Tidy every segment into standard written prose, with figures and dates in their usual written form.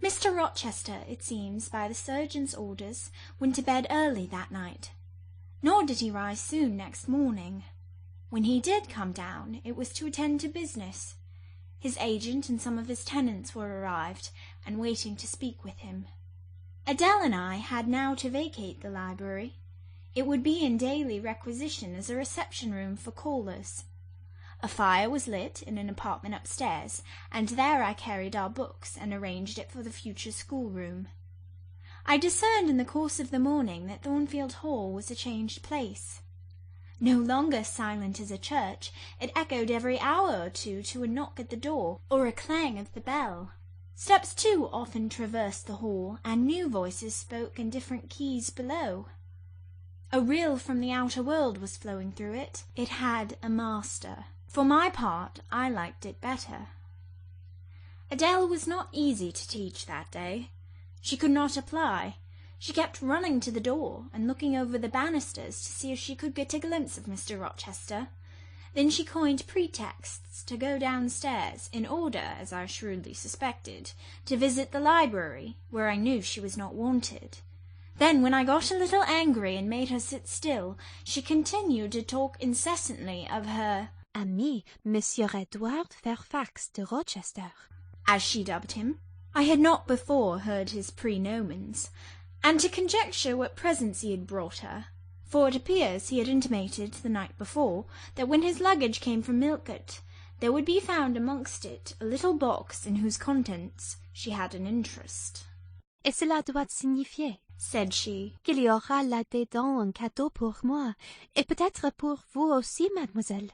Mr. Rochester, it seems, by the surgeon's orders, went to bed early that night, nor did he rise soon next morning. When he did come down, it was to attend to business. His agent and some of his tenants were arrived, and waiting to speak with him. Adele and I had now to vacate the library. It would be in daily requisition as a reception-room for callers. A fire was lit in an apartment upstairs, and there I carried our books and arranged it for the future schoolroom. I discerned in the course of the morning that Thornfield Hall was a changed place. No longer silent as a church, it echoed every hour or two to a knock at the door or a clang of the bell. Steps too often traversed the hall, and new voices spoke in different keys below. A rill from the outer world was flowing through it. It had a master. For my part, I liked it better. Adele was not easy to teach that day. She could not apply. She kept running to the door and looking over the banisters to see if she could get a glimpse of Mr. Rochester. Then she coined pretexts to go downstairs in order, as I shrewdly suspected, to visit the library, where I knew she was not wanted. Then, when I got a little angry and made her sit still, she continued to talk incessantly of her ami, Monsieur Edward Fairfax de Rochester, as she dubbed him. I had not before heard his praenomens, and to conjecture what presents he had brought her, for it appears he had intimated the night before that when his luggage came from Millcote, there would be found amongst it a little box in whose contents she had an interest. Et cela doit signifier, said she, qu'il y aura là-dedans un cadeau pour moi, et peut-être pour vous aussi, mademoiselle.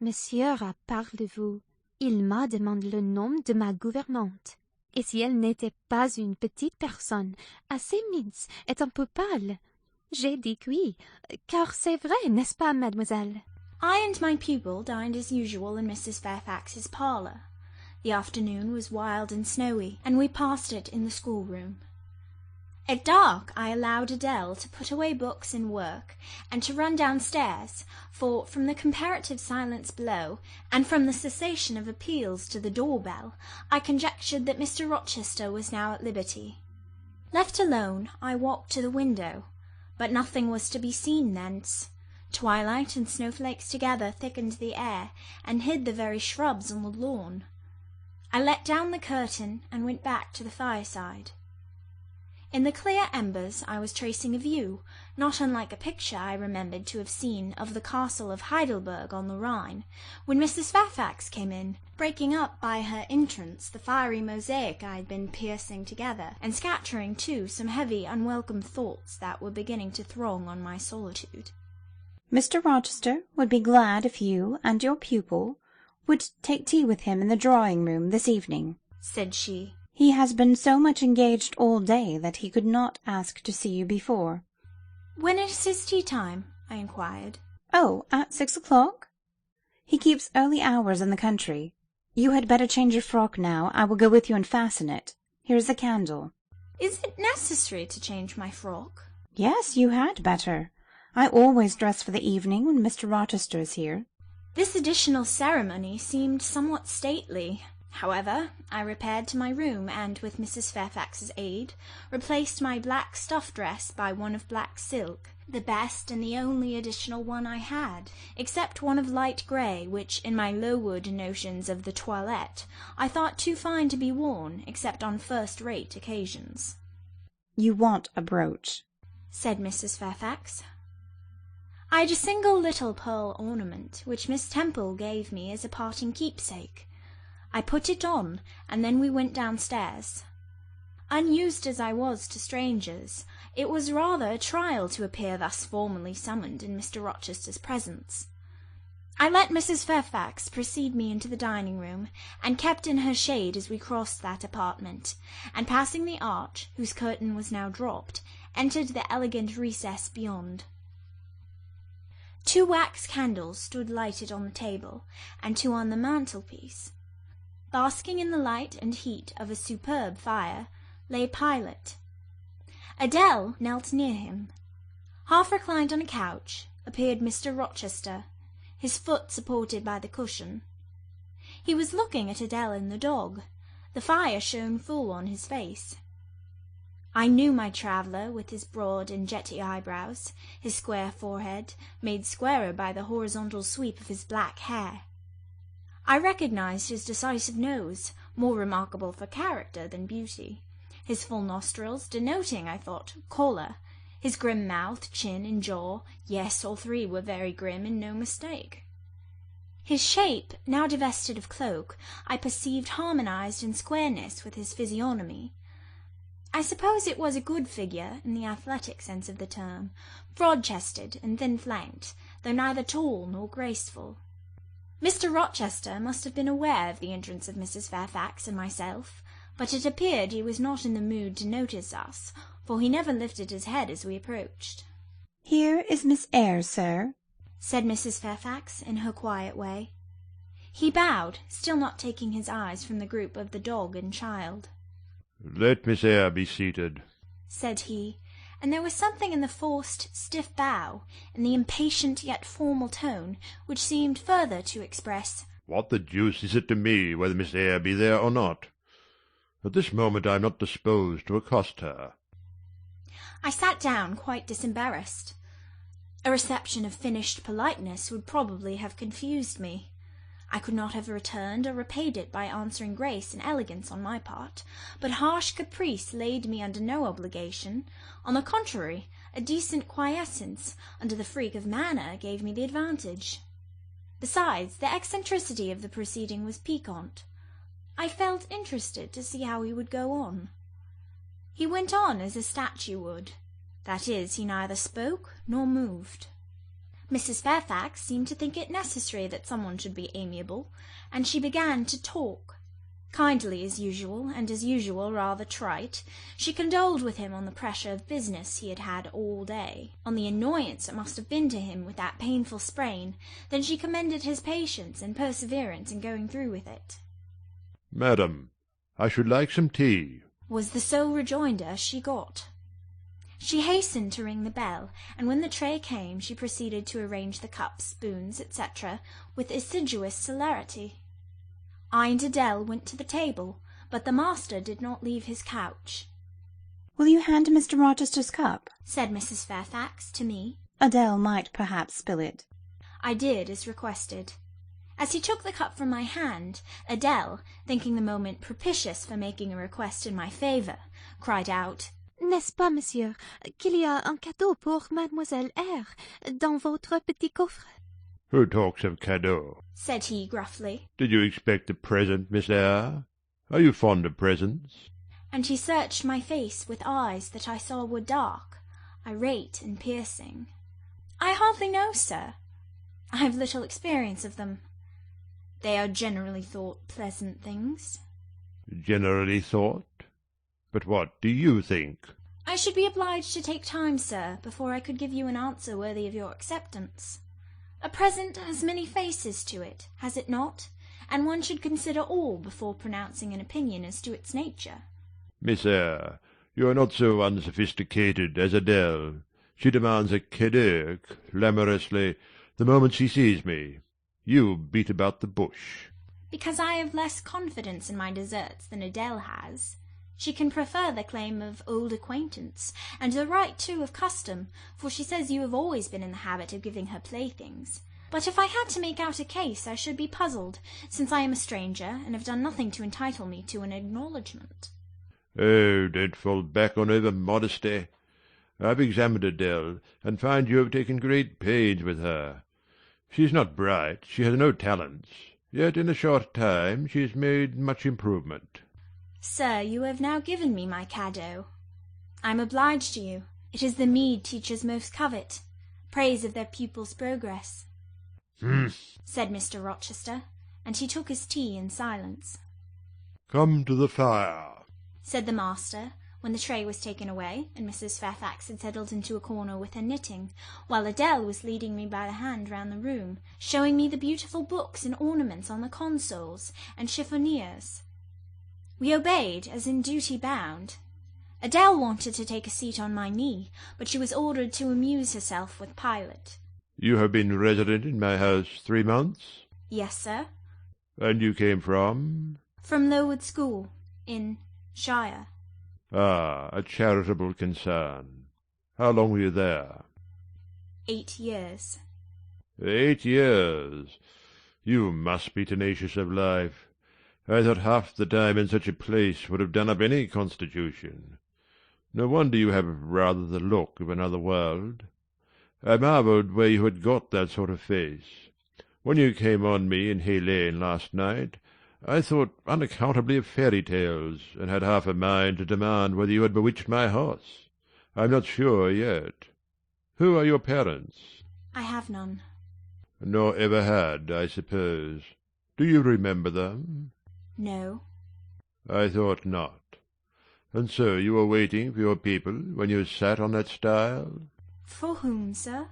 Monsieur a parlé de vous. Il m'a demandé le nom de ma gouvernante. Et si elle n'était pas une petite personne, assez mince et un peu pâle, j'ai dit oui, car c'est vrai, n'est-ce pas, mademoiselle? I and my pupil dined as usual in Mrs. Fairfax's parlour. The afternoon was wild and snowy, and we passed it in the schoolroom. At dark I allowed Adele to put away books and work, and to run downstairs, for from the comparative silence below, and from the cessation of appeals to the door-bell, I conjectured that Mr. Rochester was now at liberty. Left alone, I walked to the window, but nothing was to be seen thence. Twilight and snowflakes together thickened the air, and hid the very shrubs on the lawn. I let down the curtain, and went back to the fireside. In the clear embers I was tracing a view, not unlike a picture I remembered to have seen of the castle of Heidelberg on the Rhine, when Mrs. Fairfax came in, breaking up by her entrance the fiery mosaic I had been piercing together, and scattering, too, some heavy, unwelcome thoughts that were beginning to throng on my solitude. Mr. Rochester would be glad if you and your pupil would take tea with him in the drawing-room this evening, said she. He has been so much engaged all day that he could not ask to see you before. When is his tea time? I inquired. Oh, at 6 o'clock. He keeps early hours in the country. You had better change your frock now. I will go with you and fasten it. Here is a candle. Is it necessary to change my frock? Yes, you had better. I always dress for the evening when Mr. Rochester is here. This additional ceremony seemed somewhat stately. However, I repaired to my room, and, with Mrs. Fairfax's aid, replaced my black stuff dress by one of black silk, the best and the only additional one I had, except one of light grey, which, in my Lowood notions of the toilette, I thought too fine to be worn, except on first-rate occasions. You want a brooch, said Mrs. Fairfax. I had a single little pearl ornament, which Miss Temple gave me as a parting keepsake. I put it on, and then we went downstairs. Unused as I was to strangers, it was rather a trial to appear thus formally summoned in Mr. Rochester's presence. I let Mrs. Fairfax precede me into the dining-room, and kept in her shade as we crossed that apartment, and passing the arch, whose curtain was now dropped, entered the elegant recess beyond. 2 wax candles stood lighted on the table, and 2 on the mantelpiece. Basking in the light and heat of a superb fire lay Pilot. Adele knelt near him. Half reclined on a couch appeared Mr. Rochester, his foot supported by the cushion. He was looking at Adele and the dog. The fire shone full on his face. I knew my traveller, with his broad and jetty eyebrows, his square forehead, made squarer by the horizontal sweep of his black hair. I recognized his decisive nose, more remarkable for character than beauty, his full nostrils, denoting, I thought, choler, his grim mouth, chin, and jaw, yes, all three were very grim and no mistake. His shape, now divested of cloak, I perceived harmonized in squareness with his physiognomy. I suppose it was a good figure, in the athletic sense of the term, broad-chested and thin-flanked, though neither tall nor graceful. Mr. Rochester must have been aware of the entrance of Mrs. Fairfax and myself, but it appeared he was not in the mood to notice us, for he never lifted his head as we approached. "Here is Miss Eyre, sir," said Mrs. Fairfax in her quiet way. He bowed, still not taking his eyes from the group of the dog and child. "Let Miss Eyre be seated," said he, and there was something in the forced, stiff bow, and the impatient yet formal tone, which seemed further to express, "What the deuce is it to me whether Miss Eyre be there or not? At this moment I am not disposed to accost her." I sat down quite disembarrassed. A reception of finished politeness would probably have confused me. I could not have returned or repaid it by answering grace and elegance on my part, but harsh caprice laid me under no obligation. On the contrary, a decent quiescence, under the freak of manner, gave me the advantage. Besides, the eccentricity of the proceeding was piquant. I felt interested to see how he would go on. He went on as a statue would. That is, he neither spoke nor moved. Mrs. Fairfax seemed to think it necessary that someone should be amiable, and she began to talk. Kindly as usual, and as usual rather trite, she condoled with him on the pressure of business he had had all day, on the annoyance it must have been to him with that painful sprain. Then she commended his patience and perseverance in going through with it. "Madam, I should like some tea," was the sole rejoinder she got. She hastened to ring the bell, and when the tray came she proceeded to arrange the cups, spoons, etc., with assiduous celerity. I and Adele went to the table, but the master did not leave his couch. "Will you hand Mr. Rochester's cup?" said Mrs. Fairfax to me. "Adele might perhaps spill it." I did as requested. As he took the cup from my hand, Adele, thinking the moment propitious for making a request in my favour, cried out, N'est-ce pas, monsieur, qu'il y a un cadeau pour Mademoiselle Eyre dans votre petit coffre? "Who talks of cadeau?" said he gruffly. "Did you expect a present, Miss Eyre? Are you fond of presents?" And he searched my face with eyes that I saw were dark, irate and piercing. "I hardly know, sir. I have little experience of them. They are generally thought pleasant things." "Generally thought? But what do you think?" "I should be obliged to take time, sir, before I could give you an answer worthy of your acceptance. A present has many faces to it, has it not? And one should consider all before pronouncing an opinion as to its nature." "Miss Eyre, you are not so unsophisticated as Adele. She demands a cadeau, clamorously, the moment she sees me. You beat about the bush." "Because I have less confidence in my deserts than Adele has. She can prefer the claim of old acquaintance, and the right, too, of custom, for she says you have always been in the habit of giving her playthings. But if I had to make out a case, I should be puzzled, since I am a stranger, and have done nothing to entitle me to an acknowledgment." "Oh, don't fall back on over-modesty. I've examined Adele, and find you have taken great pains with her. She is not bright, she has no talents, yet in a short time she has made much improvement." "Sir, you have now given me my cadeau. I am obliged to you. It is the meed teachers most covet, praise of their pupils' progress," said Mr. Rochester, and he took his tea in silence. "Come to the fire," said the master, when the tray was taken away, and Mrs. Fairfax had settled into a corner with her knitting, while Adele was leading me by the hand round the room, showing me the beautiful books and ornaments on the consoles and chiffoniers. We obeyed, as in duty bound. Adele wanted to take a seat on my knee, but she was ordered to amuse herself with Pilate. "You have been resident in my house 3 months?" "Yes, sir." "And you came from?" "From Lowood School." In Shire. Ah, a charitable concern. How long were you there? 8 years. 8 years. You must be tenacious of life. I thought half the time in such a place would have done up any constitution. No wonder you have rather the look of another world. I marvelled where you had got that sort of face. When you came on me in Hay Lane last night, I thought unaccountably of fairy tales, and had half a mind to demand whether you had bewitched my horse. I'm not sure yet. Who are your parents? I have none. Nor ever had, I suppose. Do you remember them? No. I thought not. And so you were waiting for your people when you sat on that stile? For whom, sir?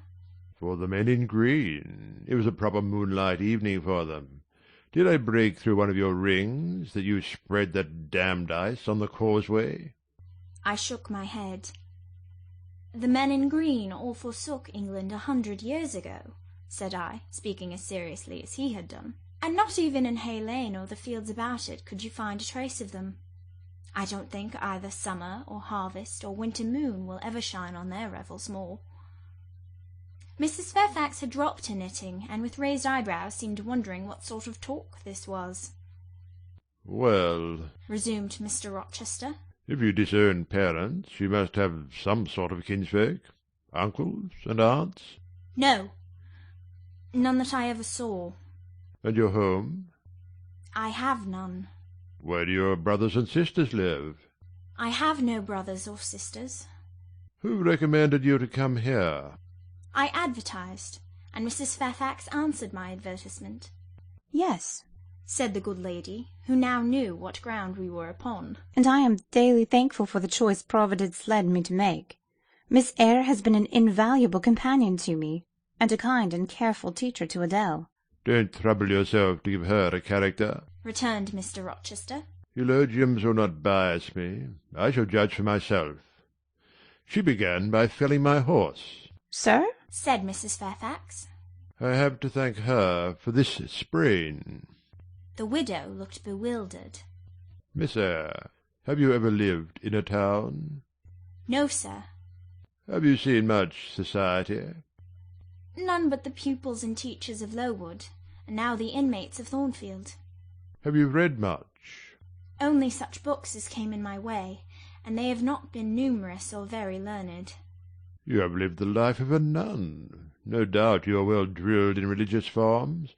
For the men in green. It was a proper moonlight evening for them. Did I break through one of your rings, that you spread that damned ice on the causeway? I shook my head. The men in green all forsook England 100 years ago, said I, speaking as seriously as he had done. And not even in Hay Lane or the fields about it could you find a trace of them. I don't think either summer or harvest or winter moon will ever shine on their revels more. Mrs. Fairfax had dropped her knitting, and with raised eyebrows seemed wondering what sort of talk this was. Well, resumed Mr. Rochester, if you disown parents, you must have some sort of kinsfolk, uncles and aunts. No, none that I ever saw. And your home? I have none. Where do your brothers and sisters live? I have no brothers or sisters. Who recommended you to come here? I advertised, and Mrs. Fairfax answered my advertisement. Yes, said the good lady, who now knew what ground we were upon. And I am daily thankful for the choice Providence led me to make. Miss Eyre has been an invaluable companion to me, and a kind and careful teacher to Adele. Don't trouble yourself to give her a character, returned Mr. Rochester. Eulogiums will not bias me. I shall judge for myself. She began by felling my horse. Sir? said Mrs. Fairfax. I have to thank her for this sprain. The widow looked bewildered. Miss Eyre, have you ever lived in a town? No, sir. Have you seen much society? None but the pupils and teachers of Lowood, and now the inmates of Thornfield. Have you read much? Only such books as came in my way, and they have not been numerous or very learned. You have lived the life of a nun. No doubt you are well drilled in religious forms.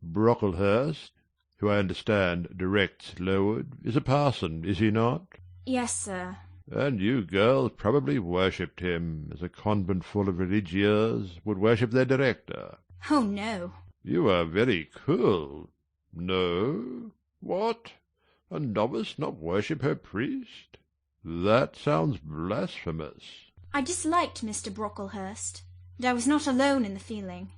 Brocklehurst, who I understand directs Lowood, is a parson, is he not? Yes, sir. And you girls probably worshipped him, as a convent full of religieuses would worship their director. Oh, no. You are very cool. No? What? A novice not worship her priest? That sounds blasphemous. I disliked Mr. Brocklehurst, and I was not alone in the feeling.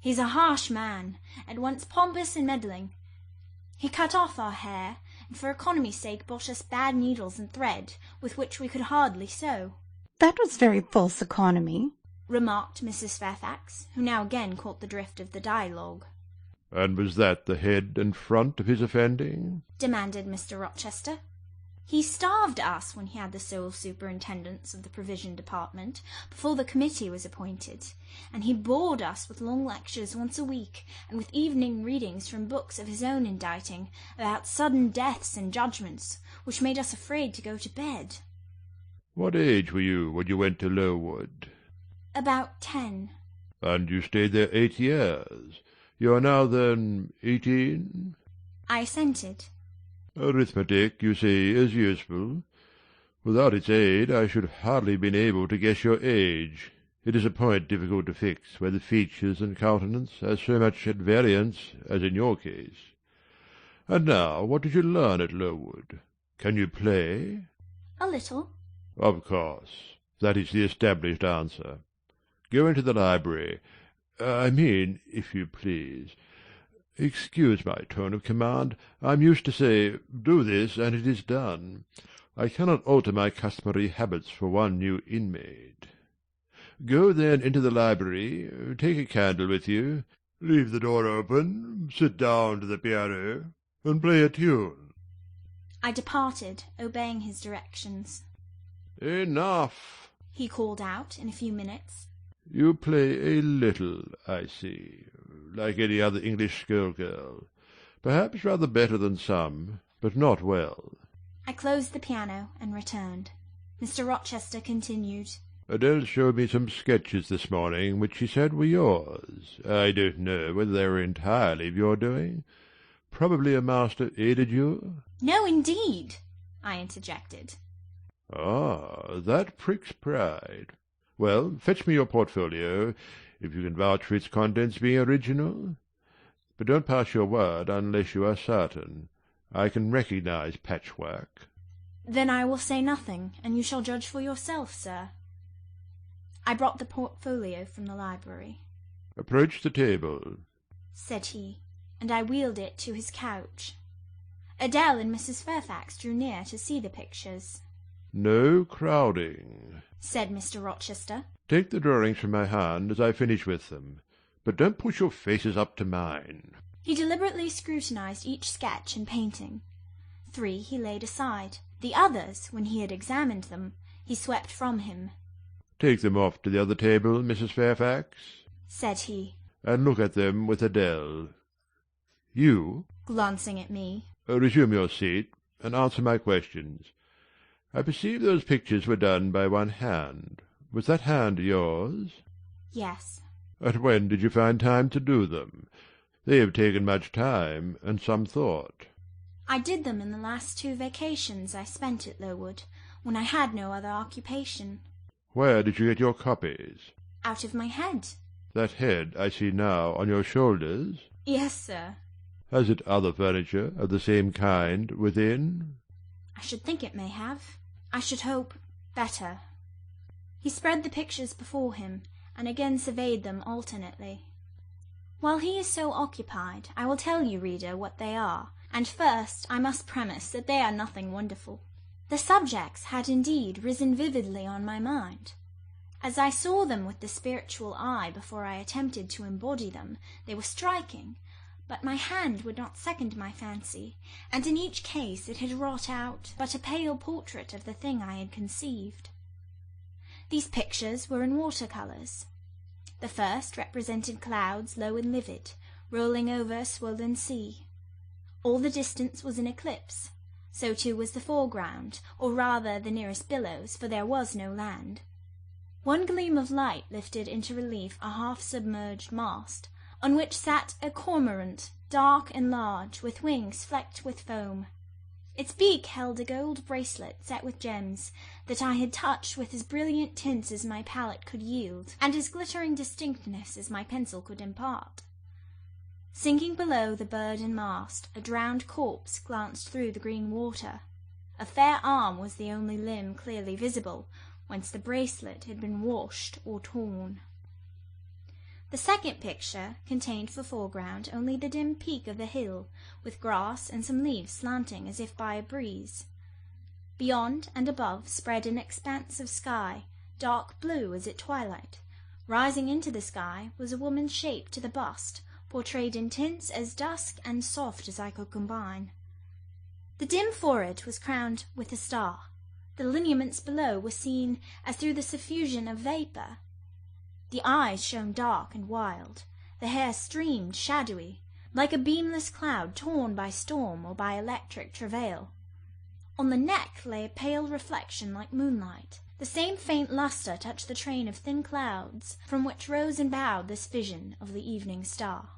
He's a harsh man, at once pompous and meddling. He cut off our hair, and for economy's sake bought us bad needles and thread, with which we could hardly sew. That was very false economy, remarked Mrs. Fairfax, who now again caught the drift of the dialogue. And was that the head and front of his offending? demanded Mr. Rochester. He starved us when he had the sole superintendence of the provision department, before the committee was appointed, and he bored us with long lectures once a week, and with evening readings from books of his own inditing, about sudden deaths and judgments, which made us afraid to go to bed. What age were you when you went to Lowood? About 10. And you stayed there 8 years. You are now, then, 18? I assented. Arithmetic, you see, is useful. Without its aid I should hardly have been able to guess your age. It is a point difficult to fix where the features and countenance are so much at variance as in your case. And now, what did you learn at Lowood? Can you play? A little. Of course. That is the established answer. Go into the library. I mean, if you please. Excuse my tone of command. I am used to say, do this, and it is done. I cannot alter my customary habits for one new inmate. Go then into the library, take a candle with you, leave the door open, sit down to the piano, and play a tune. I departed, obeying his directions. Enough! He called out in a few minutes. You play a little, I see, like any other English schoolgirl. Perhaps rather better than some, but not well. I closed the piano and returned. Mr. Rochester continued. Adele showed me some sketches this morning which she said were yours. I don't know whether they were entirely of your doing. Probably a master aided you? No, indeed, I interjected. Ah, that pricks pride. Well, fetch me your portfolio, if you can vouch for its contents being original. But don't pass your word unless you are certain. I can recognize patchwork. Then I will say nothing, and you shall judge for yourself, sir. I brought the portfolio from the library. Approach the table, said he, and I wheeled it to his couch. Adele and Mrs. Fairfax drew near to see the pictures. No crowding, said Mr. Rochester. Take the drawings from my hand as I finish with them, but don't push your faces up to mine. He deliberately scrutinized each sketch and painting. 3 he laid aside. The others, when he had examined them, he swept from him. Take them off to the other table, Mrs. Fairfax, said he, and look at them with Adele. You, glancing at me, resume your seat, and answer my questions. I perceive those pictures were done by one hand. Was that hand yours? Yes. And when did you find time to do them? They have taken much time and some thought. I did them in the last 2 vacations I spent at Lowood, when I had no other occupation. Where did you get your copies? Out of my head. That head I see now on your shoulders? Yes, sir. Has it other furniture of the same kind within? I should think it may have. I should hope better. He spread the pictures before him, and again surveyed them alternately. While he is so occupied, I will tell you, reader, what they are, and first I must premise that they are nothing wonderful. The subjects had indeed risen vividly on my mind. As I saw them with the spiritual eye before I attempted to embody them, they were striking, but my hand would not second my fancy, and in each case it had wrought out but a pale portrait of the thing I had conceived. These pictures were in water-colours. The first represented clouds low and livid, rolling over a swollen sea. All the distance was in eclipse. So too was the foreground, or rather the nearest billows, for there was no land. One gleam of light lifted into relief a half-submerged mast, on which sat a cormorant, dark and large, with wings flecked with foam. Its beak held a gold bracelet set with gems that I had touched with as brilliant tints as my palette could yield, and as glittering distinctness as my pencil could impart. Sinking below the bird and mast, a drowned corpse glanced through the green water. A fair arm was the only limb clearly visible, whence the bracelet had been washed or torn. The second picture contained for foreground only the dim peak of the hill, with grass and some leaves slanting as if by a breeze. Beyond and above spread an expanse of sky, dark blue as at twilight. Rising into the sky was a woman's shape to the bust, portrayed in tints as dusk and soft as I could combine. The dim forehead was crowned with a star. The lineaments below were seen as through the suffusion of vapour. The eyes shone dark and wild. The hair streamed shadowy, like a beamless cloud torn by storm or by electric travail. On the neck lay a pale reflection like moonlight. The same faint lustre touched the train of thin clouds from which rose and bowed this vision of the evening star.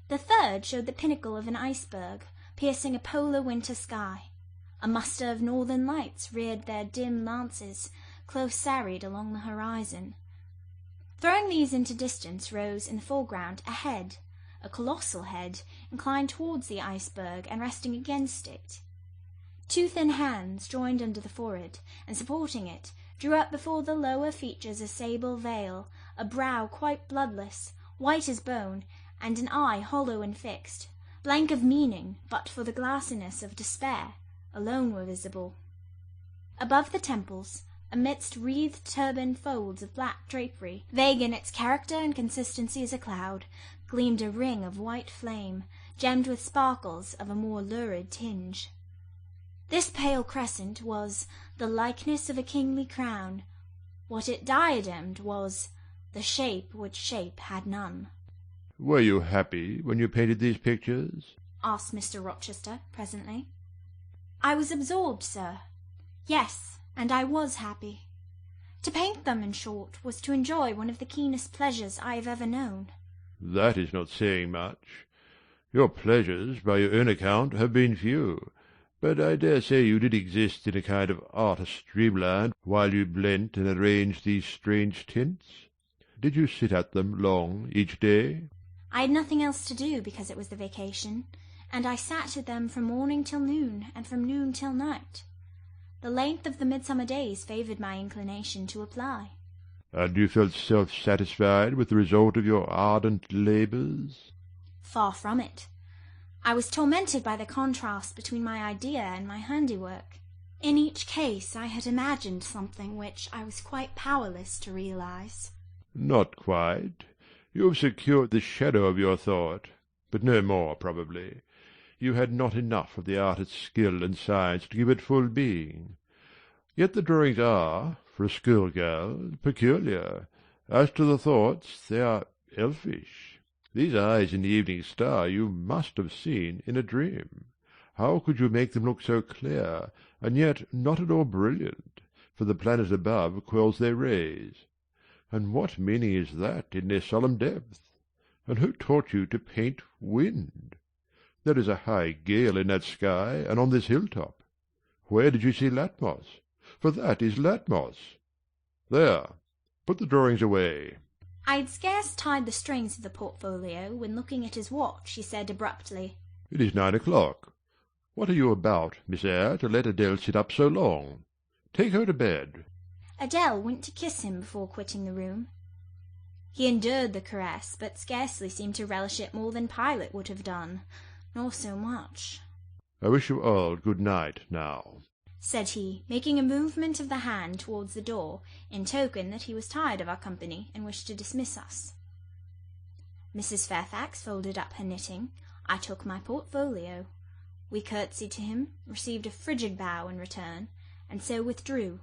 The third showed the pinnacle of an iceberg, piercing a polar winter sky. A muster of northern lights reared their dim lances, close serried along the horizon. Throwing these into distance rose in the foreground a head, a colossal head, inclined towards the iceberg and resting against it. 2 thin hands, joined under the forehead, and supporting it, drew up before the lower features a sable veil, a brow quite bloodless, white as bone, and an eye hollow and fixed, blank of meaning, but for the glassiness of despair, alone were visible. Above the temples, amidst wreathed turban folds of black drapery, vague in its character and consistency as a cloud, gleamed a ring of white flame, gemmed with sparkles of a more lurid tinge. This pale crescent was the likeness of a kingly crown. What it diademed was the shape which shape had none. Were you happy when you painted these pictures? Asked Mr. Rochester presently. I was absorbed, sir. Yes, and I was happy. To paint them, in short, was to enjoy one of the keenest pleasures I have ever known. That is not saying much. Your pleasures, by your own account, have been few, but I dare say you did exist in a kind of artist's dreamland while you blent and arranged these strange tints. Did you sit at them long each day? I had nothing else to do because it was the vacation, and I sat at them from morning till noon, and from noon till night. The length of the midsummer days favoured my inclination to apply. And you felt self-satisfied with the result of your ardent labours? Far from it. I was tormented by the contrast between my idea and my handiwork. In each case I had imagined something which I was quite powerless to realise. Not quite. You have secured the shadow of your thought, but no more, probably. You had not enough of the artist's skill and science to give it full being. Yet the drawings are, for a schoolgirl, peculiar. As to the thoughts, they are elfish. These eyes in the evening star you must have seen in a dream. How could you make them look so clear, and yet not at all brilliant, for the planet above quells their rays? And what meaning is that in their solemn depth? And who taught you to paint wind? There is a high gale in that sky, and on this hilltop. Where did you see Latmos? For that is Latmos. There, put the drawings away. I had scarce tied the strings of the portfolio when, looking at his watch, he said abruptly, It is 9 o'clock. What are you about, Miss Eyre, to let Adele sit up so long? Take her to bed. Adele went to kiss him before quitting the room. He endured the caress, but scarcely seemed to relish it more than Pilate would have done, nor so much. I wish you all good night now, said he, making a movement of the hand towards the door, in token that he was tired of our company and wished to dismiss us. Mrs. Fairfax folded up her knitting. I took my portfolio. We curtsied to him, received a frigid bow in return, and so withdrew.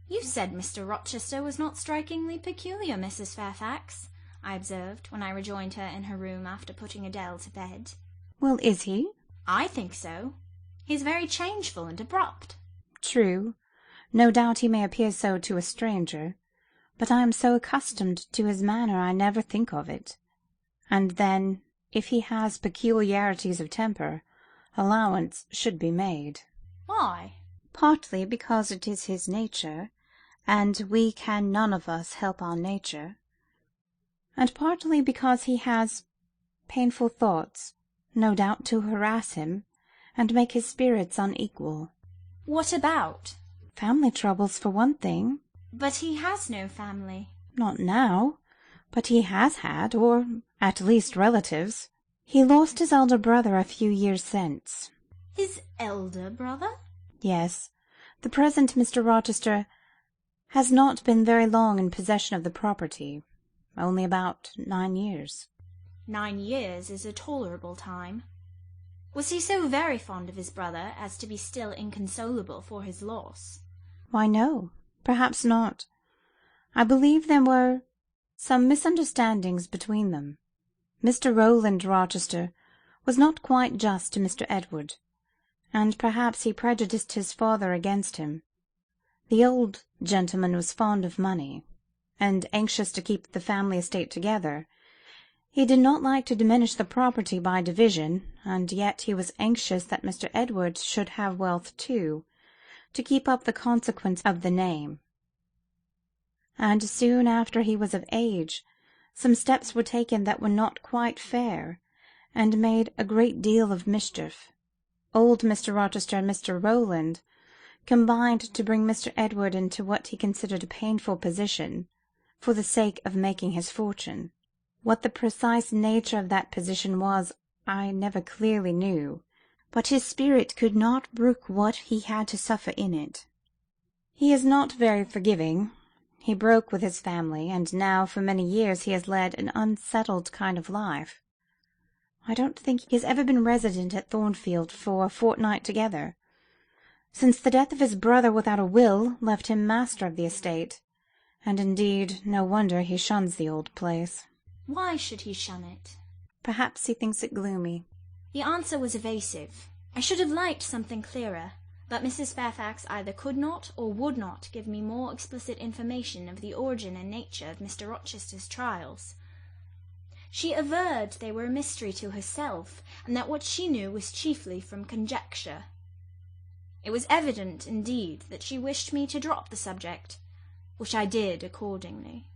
You said Mr. Rochester was not strikingly peculiar, Mrs. Fairfax, I observed, when I rejoined her in her room after putting Adele to bed. Well, is he? I think so. He is very changeful and abrupt. True. No doubt he may appear so to a stranger, but I am so accustomed to his manner I never think of it. And then, if he has peculiarities of temper, allowance should be made. Why? Partly because it is his nature, and we can none of us help our nature, and partly because he has painful thoughts, no doubt to harass him, and make his spirits unequal. What about? Family troubles, for one thing. But he has no family. Not now, but he has had, or at least relatives. He lost his elder brother a few years since. His elder brother? Yes. The present Mr. Rochester has not been very long in possession of the property, only about 9 years. 9 years is a tolerable time. Was he so very fond of his brother as to be still inconsolable for his loss? Why, no, perhaps not. I believe there were some misunderstandings between them. Mr. Rowland Rochester was not quite just to Mr. Edward, and perhaps he prejudiced his father against him. The old gentleman was fond of money, and anxious to keep the family estate together. He did not like to diminish the property by division, and yet he was anxious that Mr. Edward should have wealth too, to keep up the consequence of the name. And soon after he was of age, some steps were taken that were not quite fair, and made a great deal of mischief. Old Mr. Rochester and Mr. Rowland combined to bring Mr. Edward into what he considered a painful position, for the sake of making his fortune. What the precise nature of that position was, I never clearly knew, but his spirit could not brook what he had to suffer in it. He is not very forgiving. He broke with his family, and now for many years he has led an unsettled kind of life. I don't think he has ever been resident at Thornfield for a fortnight together. since the death of his brother without a will left him master of the estate, and indeed no wonder he shuns the old place. Why should he shun it? Perhaps he thinks it gloomy. The answer was evasive. I should have liked something clearer, but Mrs. Fairfax either could not or would not give me more explicit information of the origin and nature of Mr. Rochester's trials. She averred they were a mystery to herself, and that what she knew was chiefly from conjecture. It was evident, indeed, that she wished me to drop the subject, which I did accordingly.